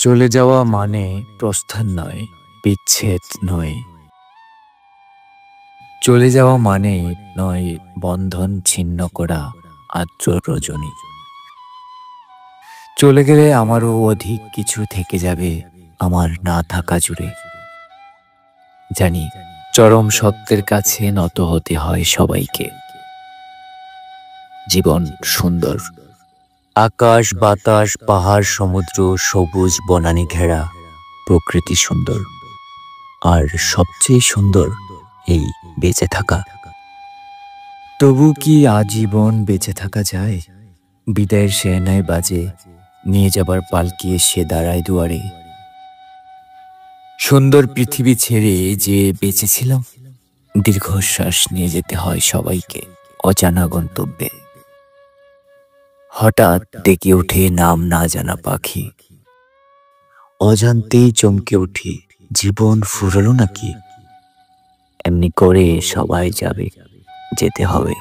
চলে যাওয়া মানে প্রস্থান নয়, বিচ্ছেদ নয়। চলে যাওয়া মানে নয় বন্ধন ছিন্ন করা আদ্র রজনী। চলে গেলে আমারও অধিক কিছু থেকে যাবে আমার না থাকা জুড়ে। জানি চরম সত্যের কাছে নত হতে হয় সবাইকে। জীবন সুন্দর, আকাশ বাতাস পাহাড় সমুদ্র সবুজ বনানী ঘেরা প্রকৃতি সুন্দর। আর সবচেয়ে সুন্দর এই বেঁচে থাকা। তবু কি আজীবন বেঁচে থাকা যায়? বিদায়ের শেহনাই বাজে, নিয়ে যাবার পালকি এসে দাঁড়ায় দুয়ারে। সুন্দর পৃথিবী ছেড়ে যে বেঁচেছিলাম, দীর্ঘশ্বাস নিয়ে যেতে হয় সবাইকে অজানা গন্তব্যে। হঠাৎ ডেকে ওঠে নাম না জানা পাখি, অজান্তেই চমকে উঠি, জীবন ফুরলো নাকি? এমনি করে সবাই যাবে, যেতে হবে।